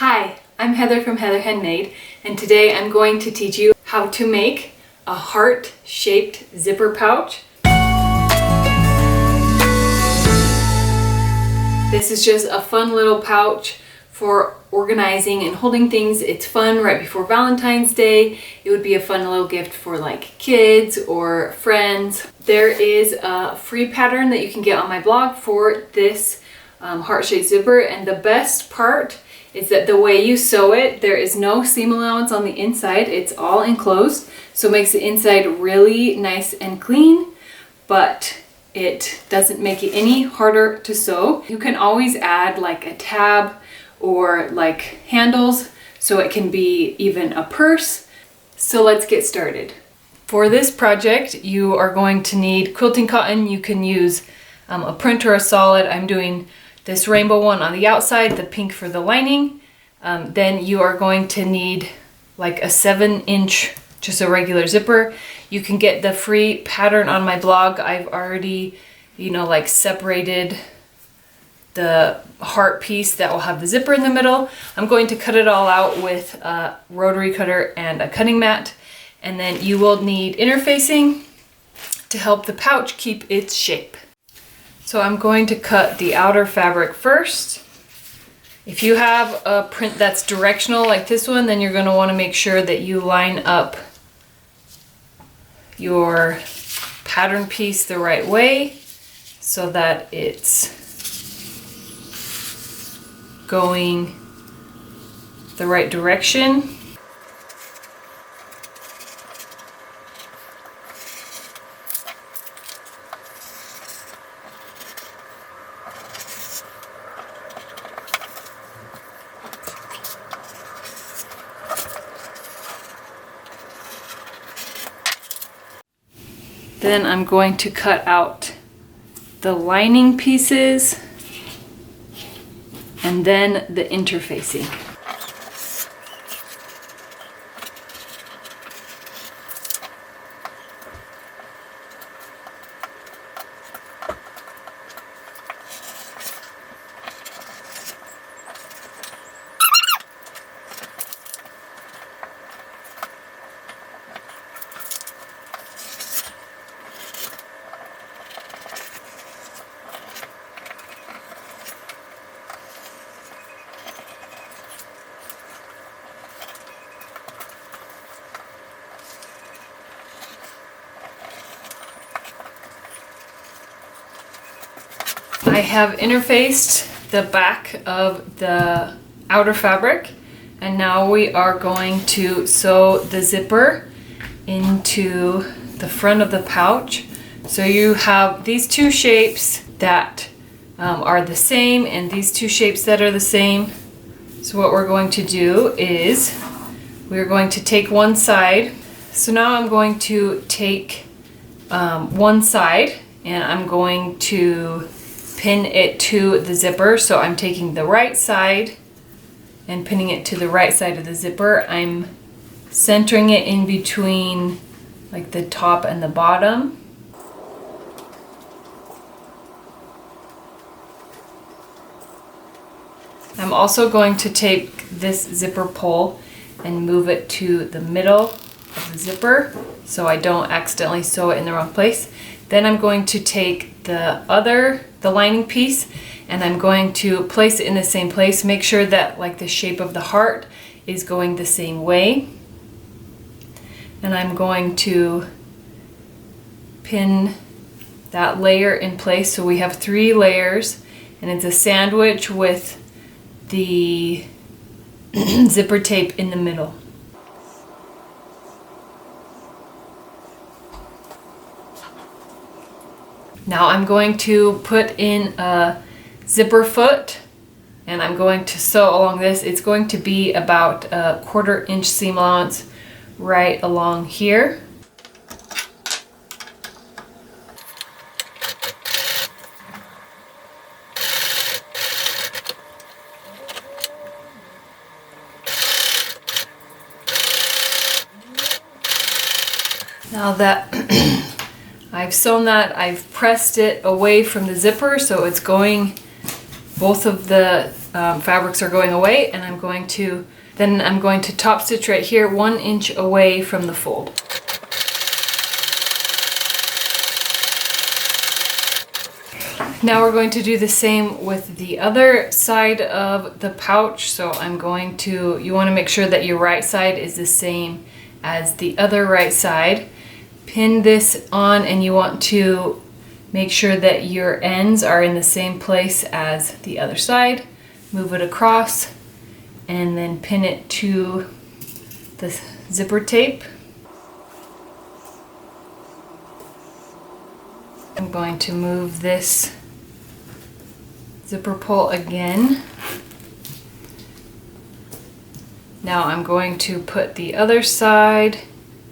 Hi, I'm Heather from Heather Handmade, and today I'm going to teach you how to make a heart-shaped zipper pouch. This is just a fun little pouch for organizing and holding things. It's fun right before Valentine's Day. It would be a fun little gift for like kids or friends. There is a free pattern that you can get on my blog for this heart-shaped zipper, and the best part is that the way you sew it, there is no seam allowance on the inside. It's all enclosed, so it makes the inside really nice and clean, but it doesn't make it any harder to sew. You can always add like a tab or like handles, so it can be even a purse. So let's get started. For this project, you are going to need quilting cotton. You can use a print or a solid. I'm doing this rainbow one on the outside, the pink for the lining. Then you are going to need like a 7-inch, just a regular zipper. You can get the free pattern on my blog. I've already, like separated the heart piece that will have the zipper in the middle. I'm going to cut it all out with a rotary cutter and a cutting mat. And then you will need interfacing to help the pouch keep its shape. So I'm going to cut the outer fabric first. If you have a print that's directional like this one, then you're going to want to make sure that you line up your pattern piece the right way so that it's going the right direction. Then I'm going to cut out the lining pieces and then the interfacing. I have interfaced the back of the outer fabric, and now we are going to sew the zipper into the front of the pouch. So you have these two shapes that are the same and these two shapes that are the same. So what we're going to do is we're going to take one side. So now I'm going to take one side and I'm going to pin it to the zipper. So I'm taking the right side and pinning it to the right side of the zipper. I'm centering it in between like the top and the bottom. I'm also going to take this zipper pull and move it to the middle of the zipper so I don't accidentally sew it in the wrong place. Then I'm going to take the lining piece, and I'm going to place it in the same place. Make sure that like the shape of the heart is going the same way. And I'm going to pin that layer in place. So we have 3 layers, and it's a sandwich with the zipper tape in the middle. Now I'm going to put in a zipper foot, and I'm going to sew along this. It's going to be about a 1/4 inch seam allowance right along here. Now that I've sewn I've pressed it away from the zipper, so it's going, both of the fabrics are going away, and I'm going to top stitch right here 1 inch away from the fold. Now we're going to do the same with the other side of the pouch. So you want to make sure that your right side is the same as the other right side. Pin this on, and you want to make sure that your ends are in the same place as the other side. Move it across and then pin it to the zipper tape. I'm going to move this zipper pull again. Now I'm going to put the other side,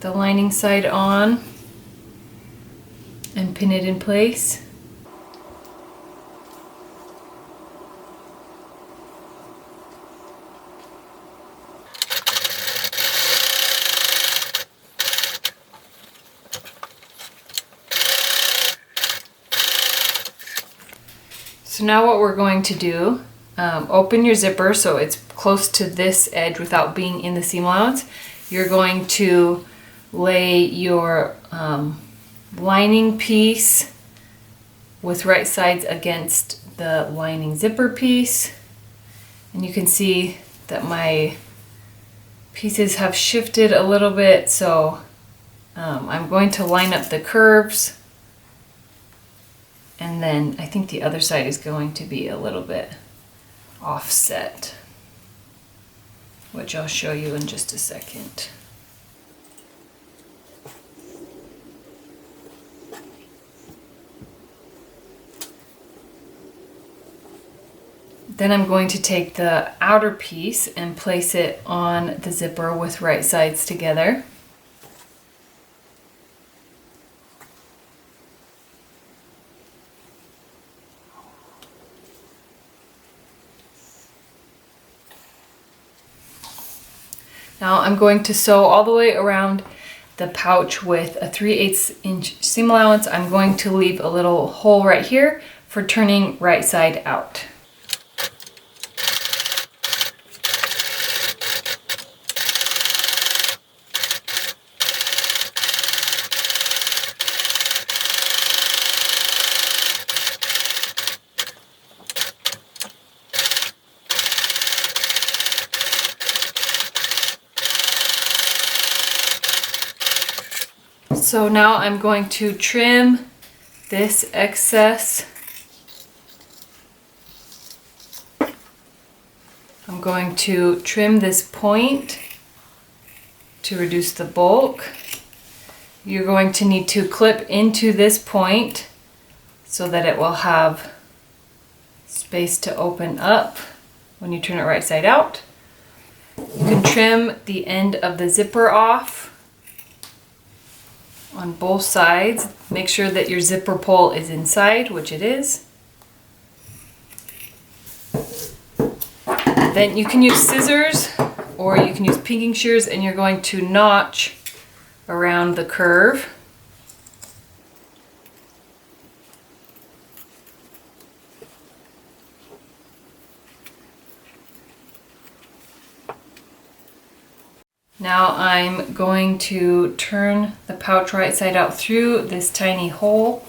the lining side, on and pin it in place. So now what we're going to do, open your zipper so it's close to this edge without being in the seam allowance. You're going to lay your lining piece with right sides against the lining zipper piece. And you can see that my pieces have shifted a little bit, so I'm going to line up the curves. And then I think the other side is going to be a little bit offset, which I'll show you in just a second. Then I'm going to take the outer piece and place it on the zipper with right sides together. Now I'm going to sew all the way around the pouch with a 3/8 inch seam allowance. I'm going to leave a little hole right here for turning right side out. So now I'm going to trim this excess. I'm going to trim this point to reduce the bulk. You're going to need to clip into this point so that it will have space to open up when you turn it right side out. You can trim the end of the zipper off on both sides. Make sure that your zipper pull is inside, which it is. Then you can use scissors or you can use pinking shears, and you're going to notch around the curve. Now I'm going to turn the pouch right side out through this tiny hole.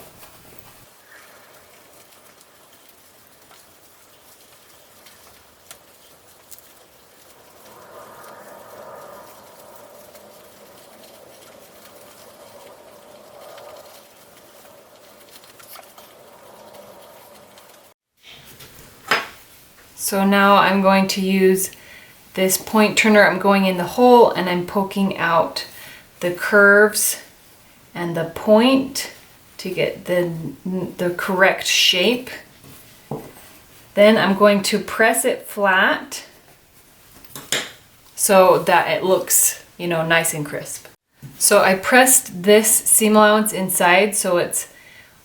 So now I'm going to use this point turner. I'm going in the hole and I'm poking out the curves and the point to get the correct shape. Then I'm going to press it flat so that it looks, nice and crisp. So I pressed this seam allowance inside so it's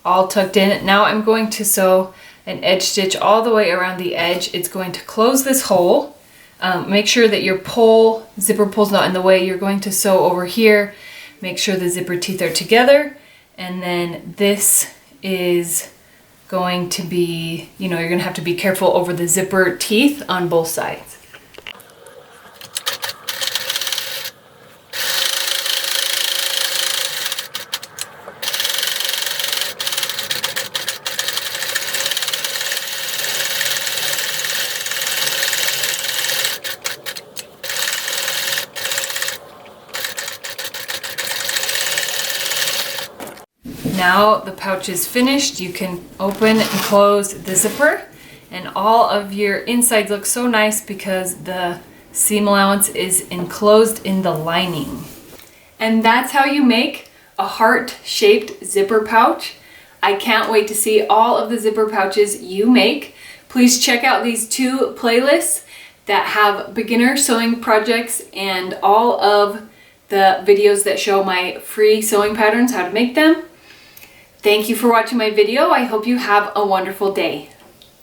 all tucked in. Now I'm going to sew an edge stitch all the way around the edge. It's going to close this hole. Make sure that your zipper pull's not in the way. You're going to sew over here. Make sure the zipper teeth are together. And then this is going to be, you're going to have to be careful over the zipper teeth on both sides. Now the pouch is finished, you can open and close the zipper, and all of your insides look so nice because the seam allowance is enclosed in the lining. And that's how you make a heart-shaped zipper pouch. I can't wait to see all of the zipper pouches you make. Please check out these 2 playlists that have beginner sewing projects and all of the videos that show my free sewing patterns, how to make them. Thank you for watching my video. I hope you have a wonderful day.